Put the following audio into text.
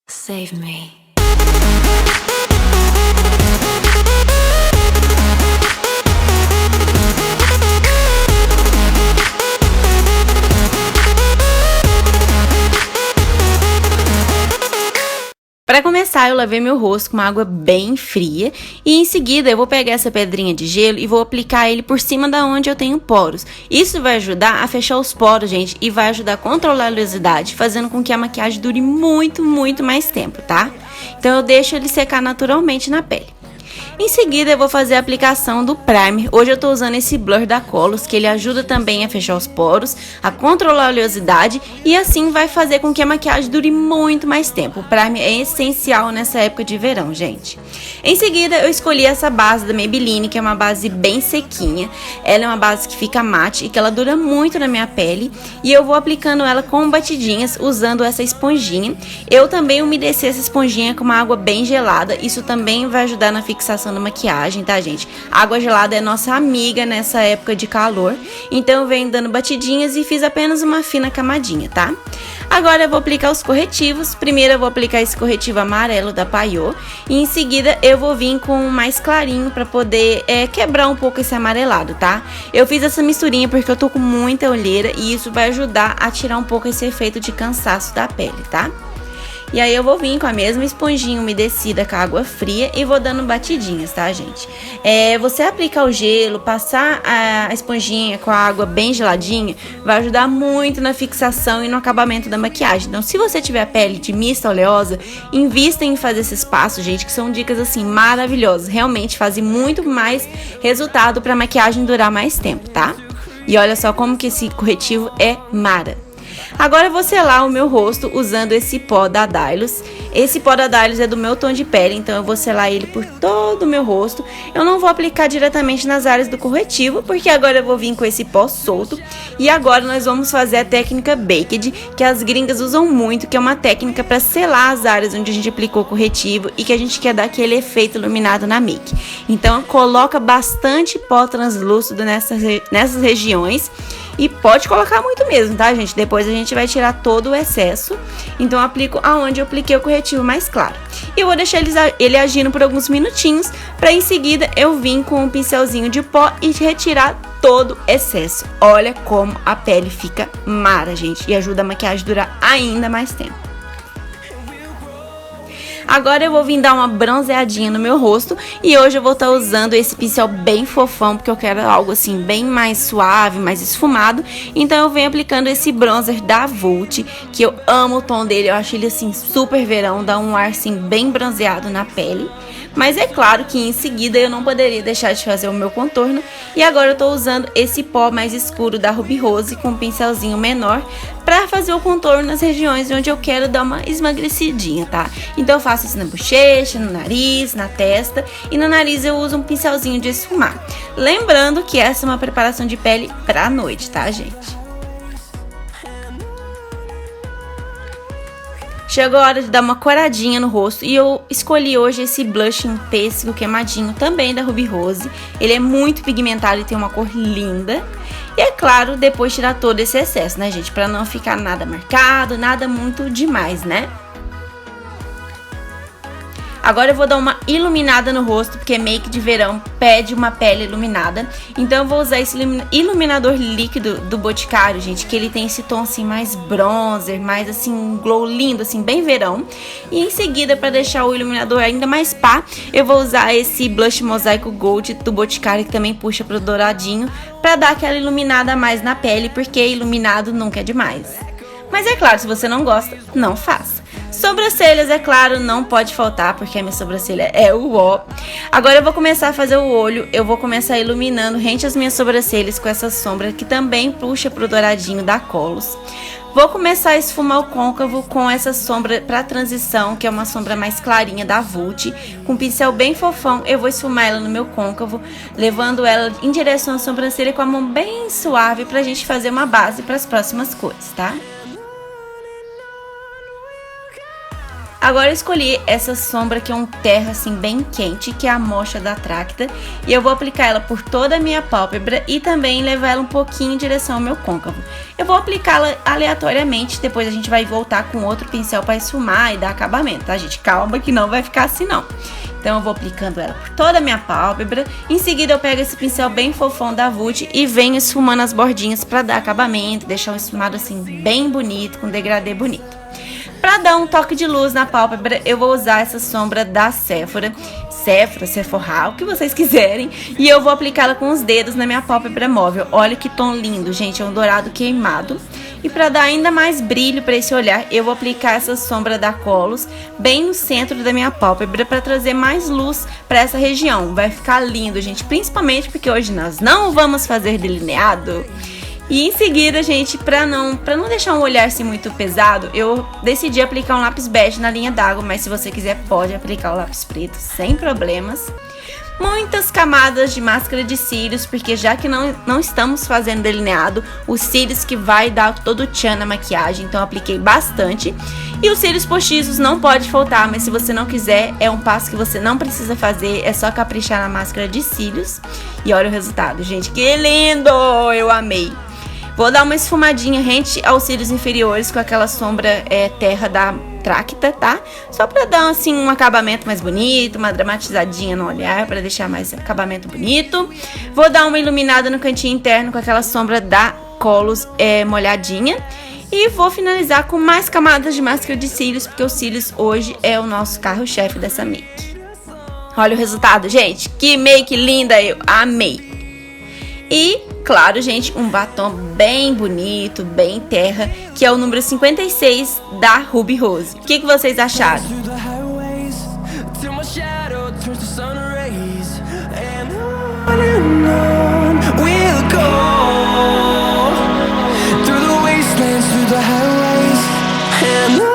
Save me. Para começar, eu lavei meu rosto com uma água bem fria e em seguida eu vou pegar essa pedrinha de gelo e vou aplicar ele por cima da onde eu tenho poros. Isso vai ajudar a fechar os poros, gente, e vai ajudar a controlar a oleosidade, fazendo com que a maquiagem dure muito mais tempo, tá? Então eu deixo ele secar naturalmente na pele. Em seguida eu vou fazer a aplicação do primer. Hoje eu tô usando esse blur da Colors, que ele ajuda também a fechar os poros, a controlar a oleosidade e assim vai fazer com que a maquiagem dure muito mais tempo. O primer é essencial nessa época de verão, gente. Em seguida eu escolhi essa base da Maybelline, que é uma base bem sequinha. Ela é uma base que fica mate e que ela dura muito na minha pele. E eu vou aplicando ela com batidinhas, usando essa esponjinha. Eu também umedeci essa esponjinha com uma água bem gelada. Isso também vai ajudar na fixação da maquiagem, tá, gente? A água gelada é nossa amiga nessa época de calor. Então eu venho dando batidinhas e fiz apenas uma fina camadinha, tá? Agora eu vou aplicar os corretivos. Primeiro eu vou aplicar esse corretivo amarelo da Payot e em seguida eu vou vir com um mais clarinho para poder quebrar um pouco esse amarelado, tá? Eu fiz essa misturinha porque eu tô com muita olheira e isso vai ajudar a tirar um pouco esse efeito de cansaço da pele, tá? E aí eu vou vir com a mesma esponjinha umedecida com a água fria e vou dando batidinhas, tá, gente? Você aplicar o gelo, passar a esponjinha com a água bem geladinha, vai ajudar muito na fixação e no acabamento da maquiagem. Então, se você tiver a pele de mista oleosa, invista em fazer esses passos, gente, que são dicas, assim, maravilhosas. Realmente fazem muito mais resultado pra maquiagem durar mais tempo, tá? E olha só como que esse corretivo é mara. Agora eu vou selar o meu rosto usando esse pó da Dylos. Esse pó da Dylos é do meu tom de pele, então eu vou selar ele por todo o meu rosto. Eu não vou aplicar diretamente nas áreas do corretivo, porque agora eu vou vir com esse pó solto. E agora nós vamos fazer a técnica Baked, que as gringas usam muito, que é uma técnica para selar as áreas onde a gente aplicou o corretivo e que a gente quer dar aquele efeito iluminado na make. Então coloca bastante pó translúcido nessas regiões. E pode colocar muito mesmo, tá, gente? Depois a gente vai tirar todo o excesso. Então eu aplico aonde eu apliquei o corretivo mais claro. E eu vou deixar ele agindo por alguns minutinhos, para em seguida eu vir com um pincelzinho de pó e retirar todo o excesso. Olha como a pele fica mara, gente, e ajuda a maquiagem a durar ainda mais tempo. Agora eu vou vir dar uma bronzeadinha no meu rosto e hoje eu vou estar usando esse pincel bem fofão, porque eu quero algo assim bem mais suave, mais esfumado. Então eu venho aplicando esse bronzer da Vult, que eu amo o tom dele, eu acho ele assim super verão, dá um ar assim bem bronzeado na pele. Mas é claro que em seguida eu não poderia deixar de fazer o meu contorno. E agora eu tô usando esse pó mais escuro da Ruby Rose com um pincelzinho menor pra fazer o contorno nas regiões onde eu quero dar uma esmagrecidinha, tá? Então eu faço isso na bochecha, no nariz, na testa. E no nariz eu uso um pincelzinho de esfumar. Lembrando que essa é uma preparação de pele pra noite, tá, gente? Chegou a hora de dar uma coradinha no rosto e eu escolhi hoje esse blush em pêssego queimadinho, também da Ruby Rose. Ele é muito pigmentado e tem uma cor linda. E é claro, depois tirar todo esse excesso, né, gente? Pra não ficar nada marcado, nada muito demais, né? Agora eu vou dar uma iluminada no rosto, porque make de verão pede uma pele iluminada. Então eu vou usar esse iluminador líquido do Boticário, gente, que ele tem esse tom assim mais bronzer, mais assim um glow lindo, assim bem verão. E em seguida, para deixar o iluminador ainda mais pá, eu vou usar esse blush mosaico gold do Boticário, que também puxa pro douradinho, para dar aquela iluminada a mais na pele, porque iluminado nunca é demais. Mas é claro, se você não gosta, não faça. Sobrancelhas, é claro, não pode faltar, porque a minha sobrancelha é o ó. Agora eu vou começar a fazer o olho, eu vou começar iluminando rente às minhas sobrancelhas com essa sombra que também puxa pro douradinho da Colors. Vou começar a esfumar o côncavo com essa sombra pra transição, que é uma sombra mais clarinha da Vult. Com um pincel bem fofão, eu vou esfumar ela no meu côncavo, levando ela em direção à sobrancelha com a mão bem suave pra gente fazer uma base para as próximas cores, tá? Agora eu escolhi essa sombra que é um terra assim bem quente, que é a Mocha da Tracta, e eu vou aplicar ela por toda a minha pálpebra e também levar ela um pouquinho em direção ao meu côncavo. Eu vou aplicá-la aleatoriamente, depois a gente vai voltar com outro pincel para esfumar e dar acabamento, tá, gente? Calma que não vai ficar assim não. Então eu vou aplicando ela por toda a minha pálpebra. Em seguida eu pego esse pincel bem fofão da Vult e venho esfumando as bordinhas para dar acabamento, deixar um esfumado assim bem bonito, com degradê bonito. Para dar um toque de luz na pálpebra, eu vou usar essa sombra da Sephora, Sephora, o que vocês quiserem, e eu vou aplicá-la com os dedos na minha pálpebra móvel. Olha que tom lindo, gente, é um dourado queimado. E para dar ainda mais brilho para esse olhar, eu vou aplicar essa sombra da Colos bem no centro da minha pálpebra para trazer mais luz para essa região. Vai ficar lindo, gente, principalmente porque hoje nós não vamos fazer delineado. E em seguida, gente, pra não deixar um olhar assim muito pesado, eu decidi aplicar um lápis bege na linha d'água, mas se você quiser pode aplicar o lápis preto sem problemas. Muitas camadas de máscara de cílios, porque já que não estamos fazendo delineado, os cílios que vai dar todo o tchan na maquiagem, então eu apliquei bastante. E os cílios postiços não pode faltar, mas se você não quiser, é um passo que você não precisa fazer, é só caprichar na máscara de cílios. E olha o resultado, gente, que lindo! Eu amei! Vou dar uma esfumadinha rente aos cílios inferiores com aquela sombra terra da Tracta, tá? Só pra dar, assim, um acabamento mais bonito, uma dramatizadinha no olhar, pra deixar mais acabamento bonito. Vou dar uma iluminada no cantinho interno com aquela sombra da Colos molhadinha. E vou finalizar com mais camadas de máscara de cílios, porque os cílios hoje é o nosso carro-chefe dessa make. Olha o resultado, gente. Que make linda, eu amei! E, claro, gente, um batom bem bonito, bem terra, que é o número 56 da Ruby Rose. O que vocês acharam? Through the wastelands, through the highways, and